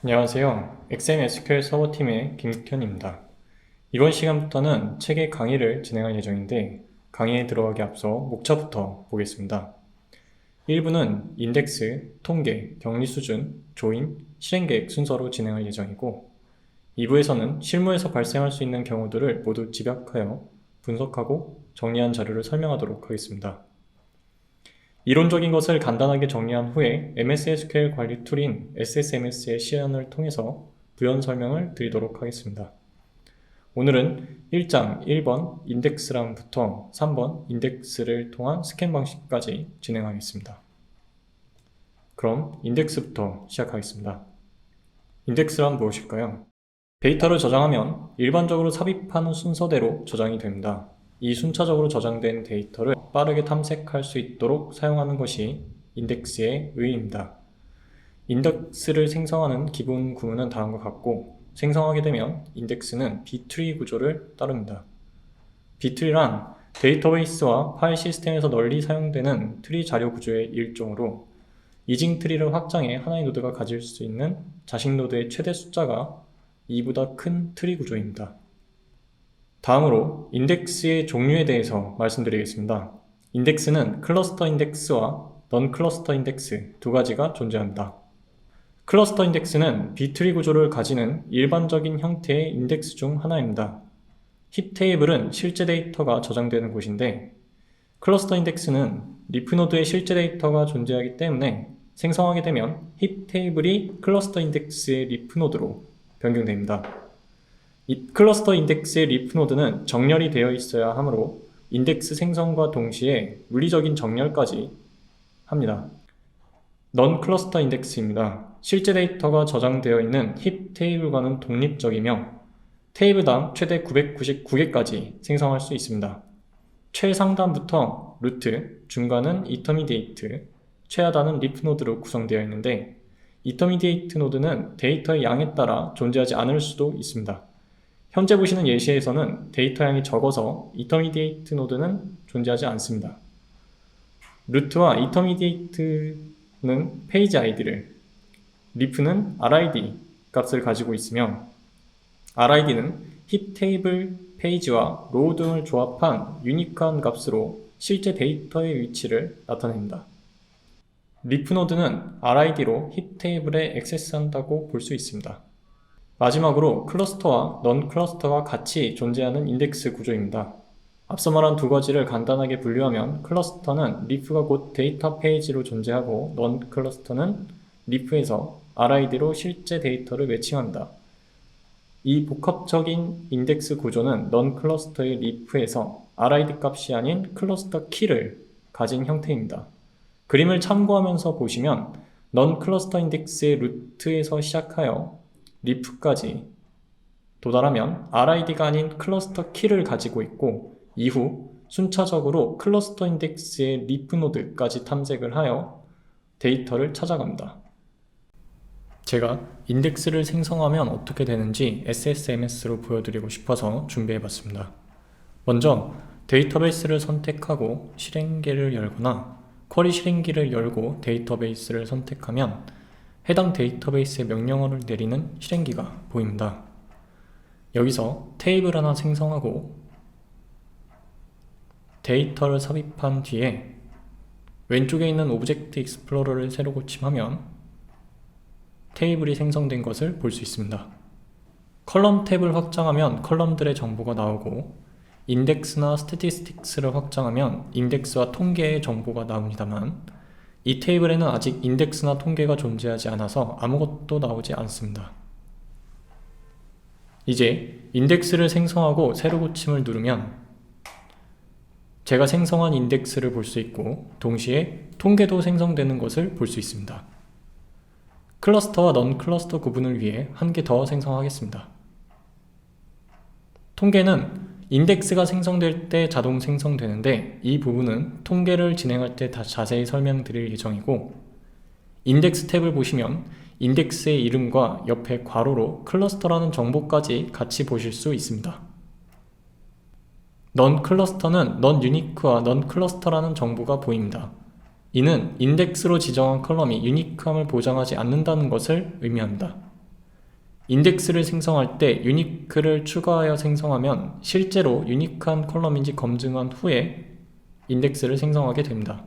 안녕하세요. XM SQL 서버팀의 김ük현입니다. 이번 시간부터는 책의 강의를 진행할 예정인데 강의에 들어가기 앞서 목차부터 보겠습니다. 1부는 인덱스, 통계, 격리 수준, 조인, 실행계획 순서로 진행할 예정이고 2부에서는 실무에서 발생할 수 있는 경우들을 모두 집약하여 분석하고 정리한 자료를 설명하도록 하겠습니다. 이론적인 것을 간단하게 정리한 후에 MS SQL 관리 툴인 SSMS의 시연을 통해서 부연 설명을 드리도록 하겠습니다. 오늘은 1장 1번 인덱스란부터 3번 인덱스를 통한 스캔 방식까지 진행하겠습니다. 그럼 인덱스부터 시작하겠습니다. 인덱스란 무엇일까요? 데이터를 저장하면 일반적으로 삽입하는 순서대로 저장이 됩니다. 이 순차적으로 저장된 데이터를 빠르게 탐색할 수 있도록 사용하는 것이 인덱스의 의의입니다. 인덱스를 생성하는 기본 구문은 다음과 같고 생성하게 되면 인덱스는 B트리 구조를 따릅니다. B트리란 데이터베이스와 파일 시스템에서 널리 사용되는 트리 자료 구조의 일종으로 이징 트리를 확장해 하나의 노드가 가질 수 있는 자식 노드의 최대 숫자가 2보다 큰 트리 구조입니다. 다음으로 인덱스의 종류에 대해서 말씀드리겠습니다. 인덱스는 클러스터 인덱스와 넌 클러스터 인덱스 두 가지가 존재합니다. 클러스터 인덱스는 B트리 구조를 가지는 일반적인 형태의 인덱스 중 하나입니다. 힙 테이블은 실제 데이터가 저장되는 곳인데 클러스터 인덱스는 리프 노드에 실제 데이터가 존재하기 때문에 생성하게 되면 힙 테이블이 클러스터 인덱스의 리프 노드로 변경됩니다. 이 클러스터 인덱스의 리프 노드는 정렬이 되어 있어야 하므로 인덱스 생성과 동시에 물리적인 정렬까지 합니다. 넌 클러스터 인덱스입니다. 실제 데이터가 저장되어 있는 힙 테이블과는 독립적이며 테이블당 최대 999개까지 생성할 수 있습니다. 최상단부터 루트, 중간은 인터미디에이트, 최하단은 리프 노드로 구성되어 있는데 인터미디에이트 노드는 데이터의 양에 따라 존재하지 않을 수도 있습니다. 현재 보시는 예시에서는 데이터 양이 적어서 인터미디에이트 노드는 존재하지 않습니다. 루트와 인터미디에이트는 페이지 아이디를, 리프는 RID 값을 가지고 있으며 RID는 힙 테이블 페이지와 로우 등을 조합한 유니크한 값으로 실제 데이터의 위치를 나타냅니다. 리프 노드는 RID로 힙 테이블에 액세스한다고 볼 수 있습니다. 마지막으로 클러스터와 넌 클러스터가 같이 존재하는 인덱스 구조입니다. 앞서 말한 두 가지를 간단하게 분류하면 클러스터는 리프가 곧 데이터 페이지로 존재하고 넌 클러스터는 리프에서 RID로 실제 데이터를 매칭합니다. 이 복합적인 인덱스 구조는 넌 클러스터의 리프에서 RID 값이 아닌 클러스터 키를 가진 형태입니다. 그림을 참고하면서 보시면 넌 클러스터 인덱스의 루트에서 시작하여 리프까지 도달하면 RID가 아닌 클러스터 키를 가지고 있고 이후 순차적으로 클러스터 인덱스의 리프 노드까지 탐색을 하여 데이터를 찾아갑니다. 제가 인덱스를 생성하면 어떻게 되는지 SSMS로 보여드리고 싶어서 준비해봤습니다. 먼저 데이터베이스를 선택하고 실행기를 열거나 쿼리 실행기를 열고 데이터베이스를 선택하면 해당 데이터베이스의 명령어를 내리는 실행기가 보입니다. 여기서 테이블 하나 생성하고 데이터를 삽입한 뒤에 왼쪽에 있는 오브젝트 익스플로러를 새로 고침하면 테이블이 생성된 것을 볼 수 있습니다. 컬럼 탭을 확장하면 컬럼들의 정보가 나오고 인덱스나 스태티스틱스를 확장하면 인덱스와 통계의 정보가 나옵니다만 이 테이블에는 아직 인덱스나 통계가 존재하지 않아서 아무것도 나오지 않습니다. 이제 인덱스를 생성하고 새로 고침을 누르면 제가 생성한 인덱스를 볼 수 있고 동시에 통계도 생성되는 것을 볼 수 있습니다. 클러스터와 넌 클러스터 구분을 위해 한 개 더 생성하겠습니다. 통계는 인덱스가 생성될 때 자동 생성되는데 이 부분은 통계를 진행할 때 자세히 설명드릴 예정이고 인덱스 탭을 보시면 인덱스의 이름과 옆에 괄호로 클러스터라는 정보까지 같이 보실 수 있습니다. 넌 클러스터는 넌 유니크와 넌 클러스터라는 정보가 보입니다. 이는 인덱스로 지정한 컬럼이 유니크함을 보장하지 않는다는 것을 의미합니다. 인덱스를 생성할 때 유니크를 추가하여 생성하면 실제로 유니크한 컬럼인지 검증한 후에 인덱스를 생성하게 됩니다.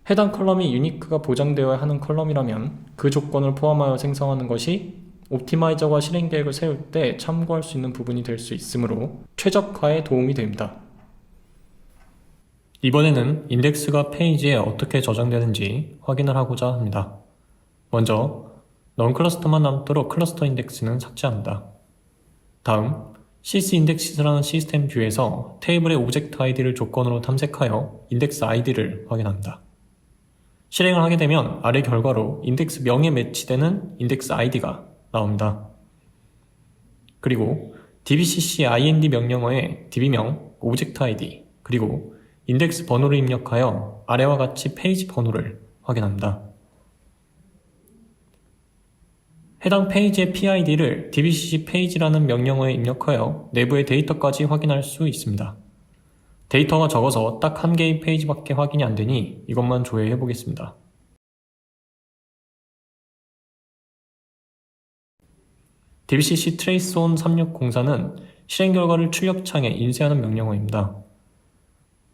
해당 컬럼이 유니크가 보장되어야 하는 컬럼이라면 그 조건을 포함하여 생성하는 것이 옵티마이저가 실행 계획을 세울 때 참고할 수 있는 부분이 될 수 있으므로 최적화에 도움이 됩니다. 이번에는 인덱스가 페이지에 어떻게 저장되는지 확인을 하고자 합니다. 먼저 넌클러스터만 남도록 클러스터 인덱스는 삭제합니다. 다음 sysindexes라는 시스템 뷰에서 테이블의 오브젝트 아이디를 조건으로 탐색하여 인덱스 아이디를 확인합니다. 실행을 하게 되면 아래 결과로 인덱스 명에 매치되는 인덱스 아이디가 나옵니다. 그리고 dbcc-ind 명령어에 db명, 오브젝트 아이디, 그리고 인덱스 번호를 입력하여 아래와 같이 페이지 번호를 확인합니다. 해당 페이지의 PID를 dbcc 페이지라는 명령어에 입력하여 내부의 데이터까지 확인할 수 있습니다. 데이터가 적어서 딱 한 개의 페이지밖에 확인이 안 되니 이것만 조회해 보겠습니다. dbcc traceon 3604는 실행 결과를 출력창에 인쇄하는 명령어입니다.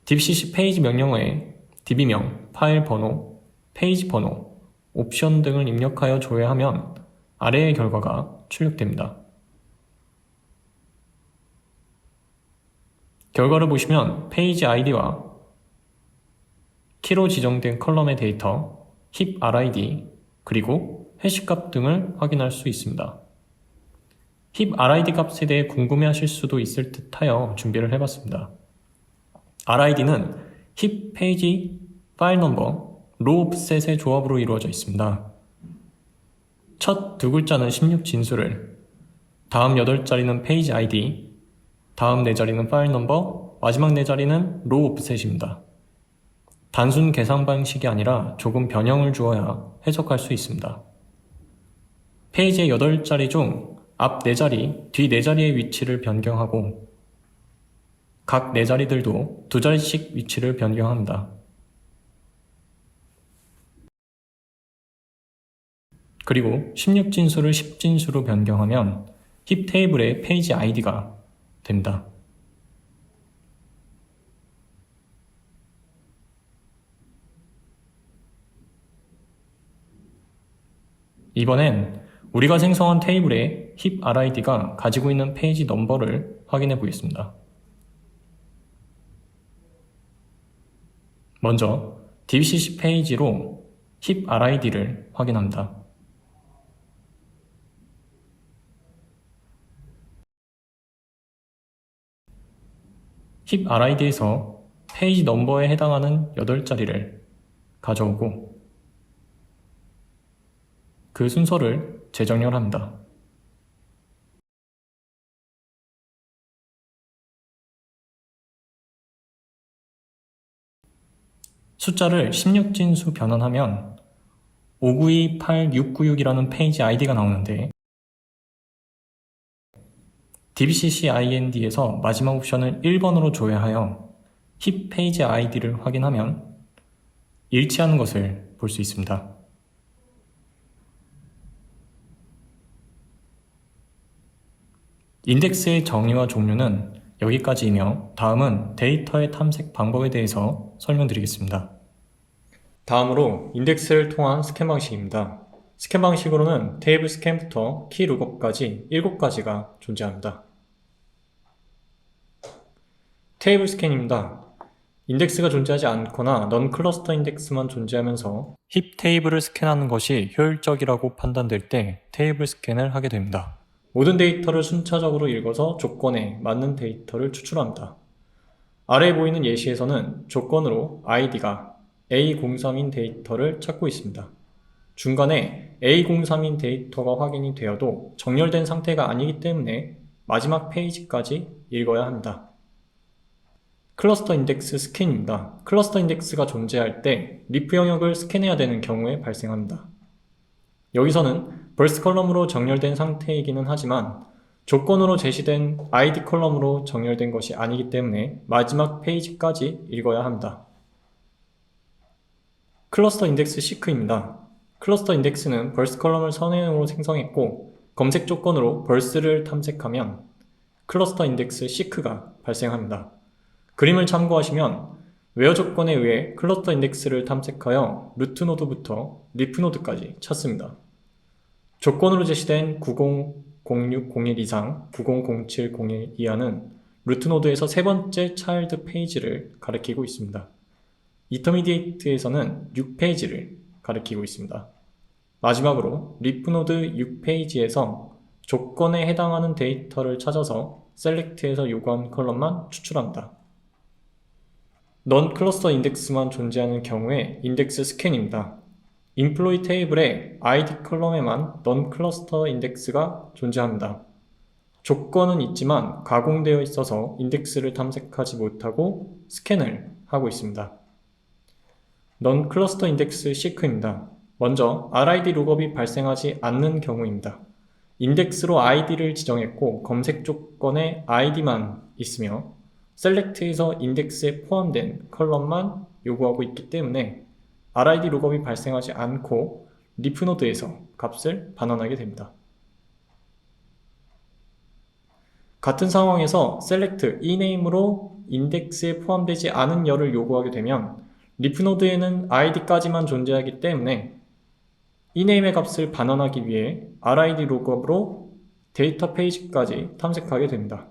dbcc 페이지 명령어에 db명, 파일 번호, 페이지 번호, 옵션 등을 입력하여 조회하면 아래의 결과가 출력됩니다. 결과를 보시면 페이지 아이디와 키로 지정된 컬럼의 데이터, 힙 RID, 그리고 해시값 등을 확인할 수 있습니다. 힙 RID 값에 대해 궁금해하실 수도 있을 듯하여 준비를 해봤습니다. RID는 힙 페이지 파일 넘버, 로 옵셋의 조합으로 이루어져 있습니다. 첫 두 글자는 16진수를, 다음 8자리는 페이지 아이디, 다음 4자리는 파일 넘버, 마지막 4자리는 로 옵셋입니다. 단순 계산 방식이 아니라 조금 변형을 주어야 해석할 수 있습니다. 페이지의 8자리 중 앞 4자리, 뒤 4자리의 위치를 변경하고 각 4자리들도 2자리씩 위치를 변경합니다. 그리고 16진수를 10진수로 변경하면 힙 테이블의 페이지 아이디가 됩니다. 이번엔 우리가 생성한 테이블의 힙 RID가 가지고 있는 페이지 넘버를 확인해 보겠습니다. 먼저 dbcc 페이지로 힙 RID를 확인합니다. 힙 RID에서 페이지 넘버에 해당하는 8자리를 가져오고 그 순서를 재정렬합니다. 숫자를 16진수 변환하면 5928-696이라는 페이지 아이디가 나오는데 dbcc-ind에서 마지막 옵션을 1번으로 조회하여 힙 페이지 아이디를 확인하면 일치하는 것을 볼 수 있습니다. 인덱스의 정의와 종류는 여기까지이며 다음은 데이터의 탐색 방법에 대해서 설명드리겠습니다. 다음으로 인덱스를 통한 스캔 방식입니다. 스캔 방식으로는 테이블 스캔부터 키 룩업까지 7가지가 존재합니다. 테이블 스캔입니다. 인덱스가 존재하지 않거나 넌 클러스터 인덱스만 존재하면서 힙 테이블을 스캔하는 것이 효율적이라고 판단될 때 테이블 스캔을 하게 됩니다. 모든 데이터를 순차적으로 읽어서 조건에 맞는 데이터를 추출합니다. 아래에 보이는 예시에서는 조건으로 id가 A03인 데이터를 찾고 있습니다. 중간에 A03인 데이터가 확인이 되어도 정렬된 상태가 아니기 때문에 마지막 페이지까지 읽어야 합니다. 클러스터 인덱스 스캔입니다. 클러스터 인덱스가 존재할 때 리프 영역을 스캔해야 되는 경우에 발생합니다. 여기서는 벌스 컬럼으로 정렬된 상태이기는 하지만 조건으로 제시된 id 컬럼으로 정렬된 것이 아니기 때문에 마지막 페이지까지 읽어야 합니다. 클러스터 인덱스 시크입니다. 클러스터 인덱스는 벌스 컬럼을 선행으로 생성했고 검색 조건으로 벌스를 탐색하면 클러스터 인덱스 시크가 발생합니다. 그림을 참고하시면 웨어 조건에 의해 클러스터 인덱스를 탐색하여 루트 노드부터 리프 노드까지 찾습니다. 조건으로 제시된 900601 이상, 900701 이하는 루트 노드에서 세 번째 차일드 페이지를 가리키고 있습니다. 인터미디에이트에서는 6페이지를 가리키고 있습니다. 마지막으로 리프 노드 6페이지에서 조건에 해당하는 데이터를 찾아서 셀렉트에서 요구한 컬럼만 추출합니다. 넌 클러스터 인덱스만 존재하는 경우에 인덱스 스캔입니다. 인플로이 테이블의 ID 컬럼에만 넌 클러스터 인덱스가 존재합니다. 조건은 있지만 가공되어 있어서 인덱스를 탐색하지 못하고 스캔을 하고 있습니다. 넌 클러스터 인덱스 시크입니다. 먼저 RID 룩업이 발생하지 않는 경우입니다. 인덱스로 ID를 지정했고 검색 조건에 ID만 있으며 셀렉트에서 인덱스에 포함된 컬럼만 요구하고 있기 때문에 RID 룩업이 발생하지 않고 리프 노드에서 값을 반환하게 됩니다. 같은 상황에서 select eName으로 인덱스에 포함되지 않은 열을 요구하게 되면 리프 노드에는 id까지만 존재하기 때문에 eName의 값을 반환하기 위해 RID 룩업으로 데이터 페이지까지 탐색하게 됩니다.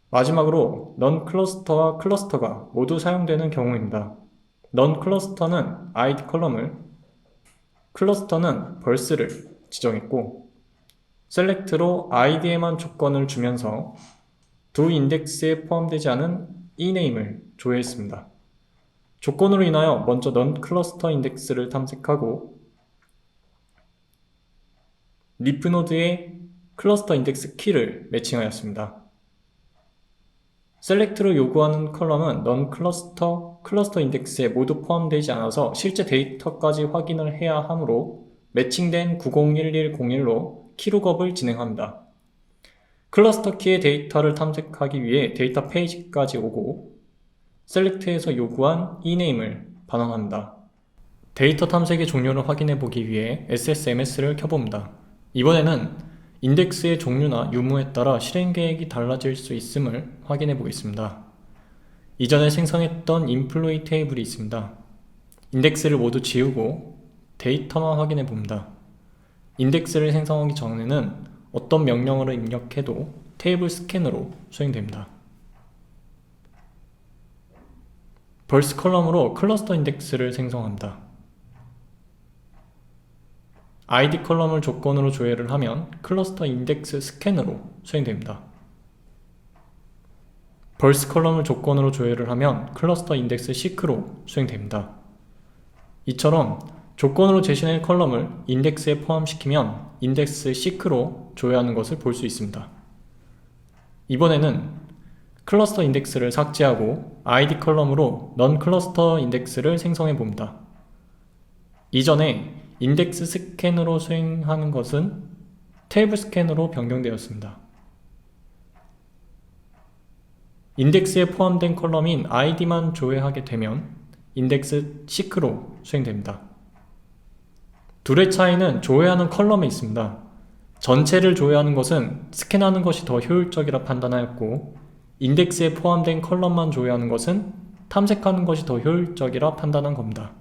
마지막으로 넌 클러스터와 클러스터가 모두 사용되는 경우입니다. 넌 클러스터는 id 컬럼을, 클러스터는 벌스를 지정했고 셀렉트로 id에만 조건을 주면서 두 인덱스에 포함되지 않은 eName을 조회했습니다. 조건으로 인하여 먼저 넌 클러스터 인덱스를 탐색하고 리프 노드에 클러스터 인덱스 키를 매칭하였습니다. 셀렉트로 요구하는 컬럼은 넌 클러스터 인덱스에 모두 포함되지 않아서 실제 데이터까지 확인을 해야 하므로 매칭된 901101로 키룩업을 진행합니다. 클러스터 키의 데이터를 탐색하기 위해 데이터 페이지까지 오고 셀렉트에서 요구한 eName을 반환합니다. 데이터 탐색의 종료를 확인해 보기 위해 SSMS를 켜봅니다. 이번에는 인덱스의 종류나 유무에 따라 실행 계획이 달라질 수 있음을 확인해 보겠습니다. 이전에 생성했던 인플로이 테이블이 있습니다. 인덱스를 모두 지우고 데이터만 확인해 봅니다. 인덱스를 생성하기 전에는 어떤 명령어를 입력해도 테이블 스캔으로 수행됩니다. 벌스 컬럼으로 클러스터 인덱스를 생성합니다. ID 컬럼을 조건으로 조회를 하면 클러스터 인덱스 스캔으로 수행됩니다. 벌스 컬럼을 조건으로 조회를 하면 클러스터 인덱스 시크로 수행됩니다. 이처럼 조건으로 제시된 컬럼을 인덱스에 포함시키면 인덱스 시크로 조회하는 것을 볼 수 있습니다. 이번에는 클러스터 인덱스를 삭제하고 ID 컬럼으로 넌 클러스터 인덱스를 생성해 봅니다. 이전에 인덱스 스캔으로 수행하는 것은 테이블 스캔으로 변경되었습니다. 인덱스에 포함된 컬럼인 ID만 조회하게 되면 인덱스 시크로 수행됩니다. 둘의 차이는 조회하는 컬럼에 있습니다. 전체를 조회하는 것은 스캔하는 것이 더 효율적이라 판단하였고 인덱스에 포함된 컬럼만 조회하는 것은 탐색하는 것이 더 효율적이라 판단한 겁니다.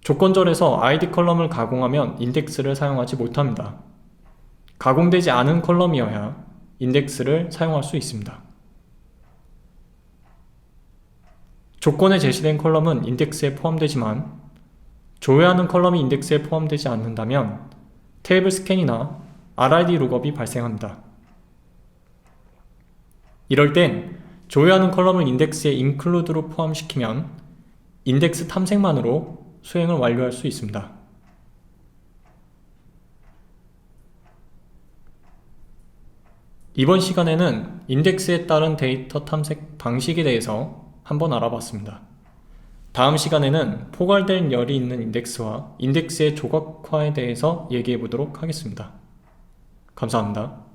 조건절에서 ID 컬럼을 가공하면 인덱스를 사용하지 못합니다. 가공되지 않은 컬럼이어야 인덱스를 사용할 수 있습니다. 조건에 제시된 컬럼은 인덱스에 포함되지만 조회하는 컬럼이 인덱스에 포함되지 않는다면 테이블 스캔이나 RID 룩업이 발생합니다. 이럴 땐 조회하는 컬럼을 인덱스에 include로 포함시키면 인덱스 탐색만으로 수행을 완료할 수 있습니다. 이번 시간에는 인덱스에 따른 데이터 탐색 방식에 대해서 한번 알아봤습니다. 다음 시간에는 포괄된 열이 있는 인덱스와 인덱스의 조각화에 대해서 얘기해 보도록 하겠습니다. 감사합니다.